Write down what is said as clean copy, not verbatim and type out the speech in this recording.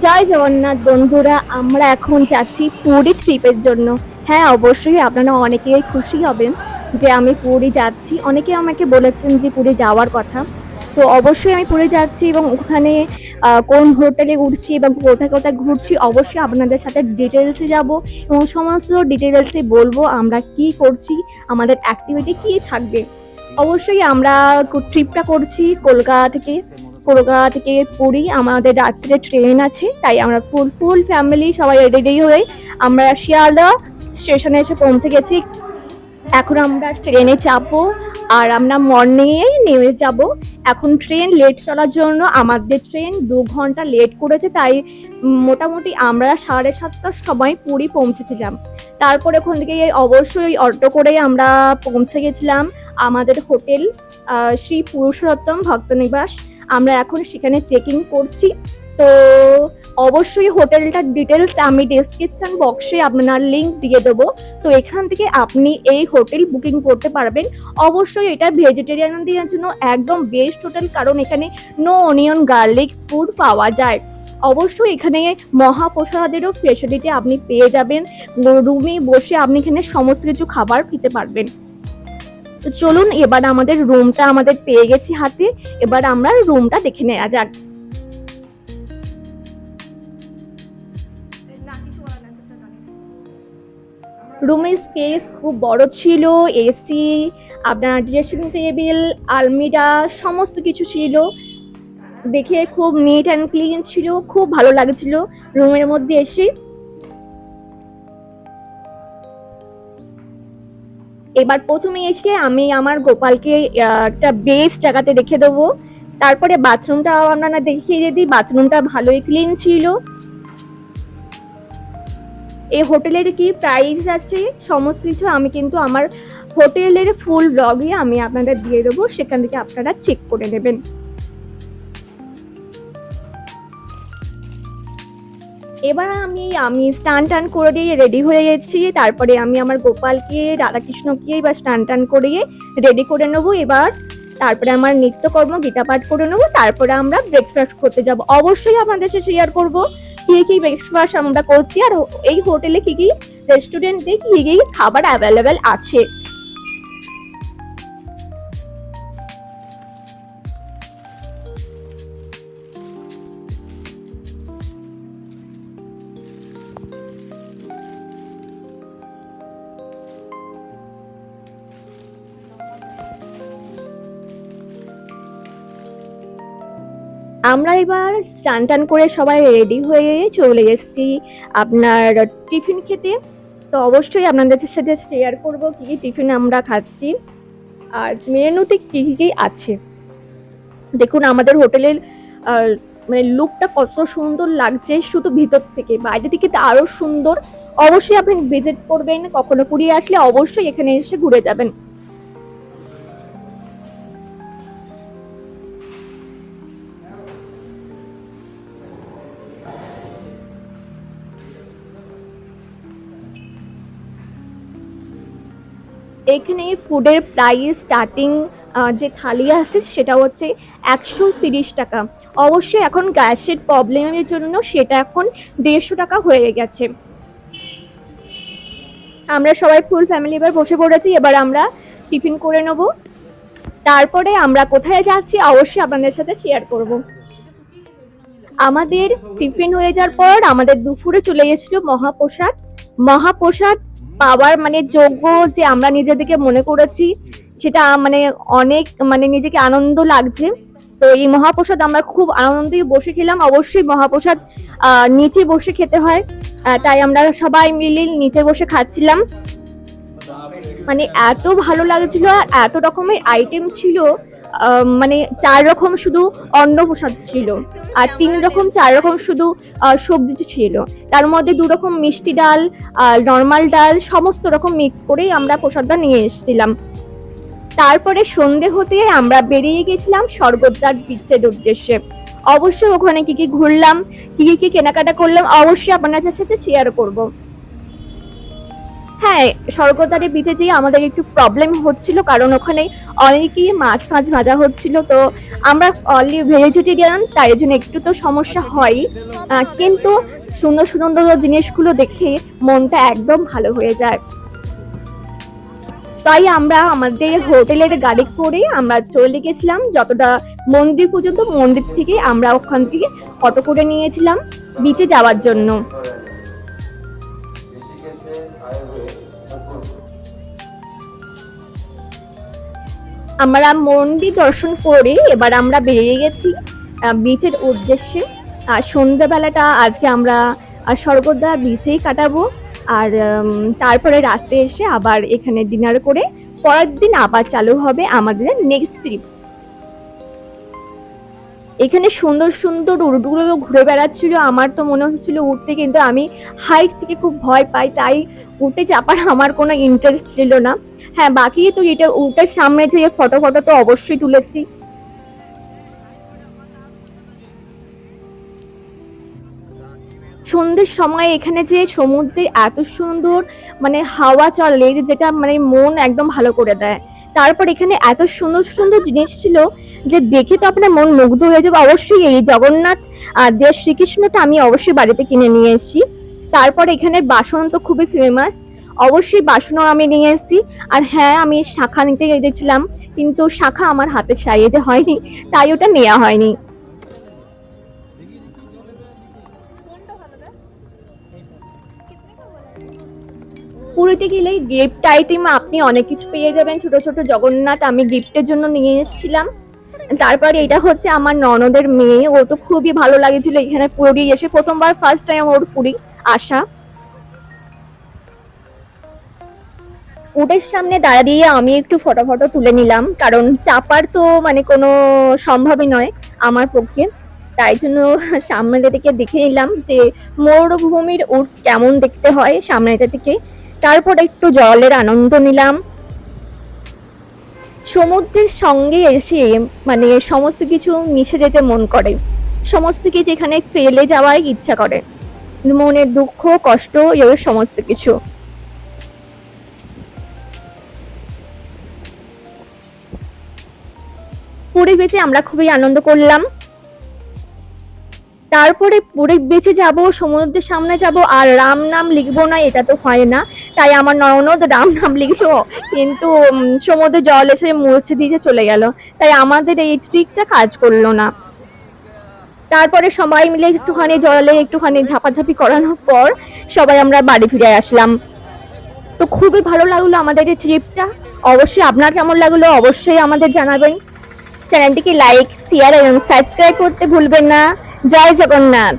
জয় জগন্নাথ বন্ধুরা, আমরা এখন যাচ্ছি পুরী ট্রিপের জন্য। হ্যাঁ, অবশ্যই আপনারা অনেকেই খুশি হবেন যে আমি পুরী যাচ্ছি। অনেকে আমাকে বলেছেন যে পুরী যাওয়ার কথা। তো অবশ্যই আমি পুরী যাচ্ছি এবং ওখানে কোন হোটেলে উঠছি এবং কোথায় কোথায় ঘুরছি অবশ্যই আপনাদের সাথে ডিটেলসে যাব এবং সমস্ত ডিটেলসে বলবো আমরা কি করছি, আমাদের অ্যাক্টিভিটি কি থাকবে। অবশ্যই আমরা ট্রিপটা করছি কলকাতা থেকে পুরী। আমাদের রাত্রে ট্রেন আছে, তাই আমরা ফুল ফ্যামিলি সবাই রেডি হয়ে আমরা শিয়ালদা স্টেশনে এসে পৌঁছে গেছি। এখন আমরা ট্রেনে চাপবো আর আমরা মর্নিংয়ে নেমে যাব। এখন ট্রেন লেট চলার জন্য আমাদের ট্রেন 2 ঘন্টা লেট করেছে, তাই মোটামুটি আমরা 7:30টার সময় পুরী পৌঁছেছিলাম। তারপরে ওখান থেকে অবশ্যই অটো করে আমরা পৌঁছে গেছিলাম আমাদের হোটেল শ্রী পুরুষোত্তম ভক্তনিবাস। আমরা এখন সেখানে চেকিং করছি। তো অবশ্যই হোটেলটার ডিটেলস আমি ডেসক্রিপশন বক্সে আপনার লিঙ্ক দিয়ে দেবো। তো এখান থেকে আপনি এই হোটেল বুকিং করতে পারবেন। অবশ্যই এটা ভেজিটেরিয়ানদের জন্য একদম বেস্ট হোটেল, কারণ এখানে নো অনিয়ন গার্লিক ফুড পাওয়া যায়। অবশ্যই এখানে মহাপ্রসাদেরও ফেসিলিটি আপনি পেয়ে যাবেন। রুমে বসে আপনি এখানে সমস্ত কিছু খাবার খেতে পারবেন। তো চলুন, এবার আমাদের রুমটা পেয়ে গেছি হাতে। এবার আমরা রুমটা দেখে নেওয়া যাক। রুমের স্পেস খুব বড় ছিল, এসি, আপনার ড্রেসিং টেবিল, আলমিরা সমস্ত কিছু ছিল। দেখে খুব নিট অ্যান্ড ক্লিন ছিল, খুব ভালো লাগছিল রুমের মধ্যে এসে। এবার প্রথমে এসে আমি আমার গোপালকে একটা বেস্ট জায়গাতে রেখে দেবো। তারপরে বাথরুমটাও আপনারা দেখিয়ে দিই, বাথরুমটা ভালোই ক্লিন ছিল। এই হোটেলের কি প্রাইস আছে সমস্ত কিছু আমি কিন্তু আমার হোটেলের ফুল ব্লগে আমি আপনাদের দিয়ে দেবো, সেখান থেকে আপনারা চেক করে নেবেন। এবার আমি স্নান টান করে দিয়ে রেডি হয়ে গেছি। তারপরে আমি আমার গোপালকে রাধাকৃষ্ণকে এবার স্নান টান করিয়ে রেডি করে নেবো। এবার তারপরে আমার নিত্যকর্ম গীতা পাঠ করে নেবো। তারপরে আমরা ব্রেকফাস্ট করতে যাব। অবশ্যই আপনাদের সাথে শেয়ার করবো কি কি ব্রেকফাস্ট আমরা করছি আর এই হোটেলে কি কি রেস্টুরেন্টে কি কি খাবার অ্যাভেলেবেল আছে। আমরা এবার স্নান টান করে সবাই রেডি হয়ে চলে এসেছি আপনার টিফিন খেতে। তো অবশ্যই আপনাদের সাথে শেয়ার করব কি কি টিফিন আমরা খাচ্ছি আর মেনুতে কি কি আছে। দেখুন আমাদের হোটেলের মানে লুকটা কত সুন্দর লাগছে, শুধু ভিতর থেকে, বাইরে থেকে তো আরো সুন্দর। অবশ্যই আপনি ভিজিট করবেন, কখনো পুরী আসলে অবশ্যই এখানে এসে ঘুরে যাবেন। এখানে ফুডের প্রাইস স্টার্টিং যে থালি আছে সেটা হচ্ছে 130 টাকা। অবশ্যই এখন গ্যাসের প্রবলেমের জন্য সেটা এখন 150 টাকা হয়ে গেছে। আমরা সবাই ফুল ফ্যামিলি এবার বসে পড়েছি। এবার আমরা টিফিন করে নেব। তারপরে আমরা কোথায় যাচ্ছি অবশ্যই আপনাদের সাথে শেয়ার করব। আমাদের টিফিন হয়ে যাওয়ার পর আমাদের দুপুরে চলে গেছিল মহাপ্রসাদ পাওয়ার মানে যোগ্য যে আমরা নিজেদেরকে মনে করেছি, সেটা মানে অনেক মানে নিজেকে আনন্দ লাগছে। তো এই মহাপ্রসাদ আমরা খুব আনন্দে বসে খেলাম। অবশ্যই মহাপ্রসাদ নিচে বসে খেতে হয়, তাই আমরা সবাই মিলে নিচে বসে খাচ্ছিলাম। মানে এত ভালো লাগছিল আর এত রকমের আইটেম ছিল। মানে 4 রকম শুধু অন্ন প্রসাদ ছিল আর 4 রকম শুধু সবজি ছিল। তার মধ্যে 2 রকম মিষ্টি ডাল আর নর্মাল ডাল সমস্ত রকম মিক্স করেই আমরা প্রসাদটা নিয়ে এসেছিলাম। তারপরে সন্ধে হতে আমরা বেরিয়ে গেছিলাম স্বর্গদ্বার বিচের উদ্দেশ্যে। অবশ্যই ওখানে কি কি ঘুরলাম, কি কি কেনাকাটা করলাম অবশ্যই আপনাদের সাথে শেয়ার করব। হ্যাঁ, স্বর্গদ্বারে বিচে যেয়ে আমাদের একটু প্রবলেম হচ্ছিল, কারণ ওখানে অনেকই মাছ ফাছ ভাজা হচ্ছিল। তো আমরা অনলি ভেজিটেরিয়ান, তাই জন্য একটু তো সমস্যা হয়ই। কিন্তু সুন্দর সুন্দর জিনিসগুলো দেখে মনটা একদম ভালো হয়ে যায়। তাই আমরা আমাদের হোটেলের গাড়ি করে আমরা চলে গেছিলাম যতটা মন্দির পর্যন্ত। মন্দির থেকে আমরা ওখান থেকে অটো করে নিয়েছিলাম বিচে যাওয়ার জন্য। আমরা মন্দির দর্শন করে এবার আমরা বেরিয়ে গেছি বিচের উদ্দেশ্যে। আর সন্ধ্যাবেলাটা আজকে আমরা স্বর্গদ্বার বিচেই কাটাবো। আর তারপরে রাত্রে এসে আবার এখানে ডিনার করে পরের দিন আবার চালু হবে আমাদের নেক্সট ট্রিপ। এখানে সুন্দর সুন্দর উটগুলো ঘুরে বেড়াচ্ছিল। আমার তো মনে হচ্ছিল উঠতে, কিন্তু আমি হাইট থেকে খুব ভয় পাই, তাই উঠে চাপার আমার কোনো ইন্টারেস্ট ছিল না। হ্যাঁ, বাকি তো এটা উটের সামনে যে ফটো ফটো তো অবশ্যই তুলেছি। সন্ধ্যের সময় এখানে যে সমুদ্রে এত সুন্দর মানে হাওয়া চলে, যেটা মানে মন একদম ভালো করে দেয়। তারপর এখানে এত সুন্দর সুন্দর জিনিস ছিল যে দেখে তো আপনার মন মুগ্ধ হয়ে যাবে। অবশ্যই এই জগন্নাথ দেব শ্রীকৃষ্ণটা আমি অবশ্যই বাড়িতে কিনে নিয়ে এসেছি। তারপর এখানে বাসন তো খুবই ফেমাস, অবশ্যই বাসনও আমি নিয়ে এসেছি। আর হ্যাঁ, আমি শাখা নিতে গেছিলাম, কিন্তু শাখা আমার হাতের সাইজে হয়নি, তাই ওটা নেওয়া হয়নি। পুরীতে গেলে গিফট আইটেম আপনি অনেক কিছু পেয়ে যাবেন। ছোট ছোট জগন্নাথ আমি গিফটের জন্য নিয়ে এসেছিলাম। তারপরে এটা হচ্ছে আমার ননদের মেয়ে, ও তো খুবই ভালো লাগছিল এখানে পুরী এসে, প্রথমবার ফার্স্ট টাইম ওর পুরী আসা। উটের সামনে দাঁড়িয়ে আমি একটু ফটো ফটো তুলে নিলাম, কারণ চাপার তো মানে কোনো সম্ভবই নয় আমার পক্ষে। তাই জন্য সামনে থেকে দেখে নিলাম যে মরুভূমির উট কেমন দেখতে হয় সামনেটা থেকে। তারপর একটু জলের আনন্দ নিলাম। সমুদ্রের সঙ্গে এসে মানে সমস্ত কিছু মিশে যেতে মন করে, সমস্ত কিছু এখানে ফেলে যাওয়ার ইচ্ছা করে, মনের দুঃখ কষ্ট এর সমস্ত কিছু। পুরী বেঁচে আমরা খুবই আনন্দ করলাম। তারপরে পুরী বেঁচে যাব, সমুদ্রের সামনে যাব, আর রাম নাম লিখবো না এটা তো হয় না। তাই আমার ননদ রাম নাম লিখলো, কিন্তু সমুদ্রে জল এসে মুছে দিয়ে চলে গেল, তাই আমাদের এই ট্রিকটা কাজ করলো না। তারপরে সবাই মিলে একটুখানি জলে একটুখানি ঝাপাঝাপি করানোর পর সবাই আমরা বাড়ি ফিরে আসলাম। তো খুবই ভালো লাগলো আমাদের এই ট্রিপটা। অবশ্যই আপনার কেমন লাগলো অবশ্যই আমাদের জানাবেন। চ্যানেলটিকে লাইক শেয়ার এবং সাবস্ক্রাইব করতে ভুলবেন না। জয় জগন্নাথ।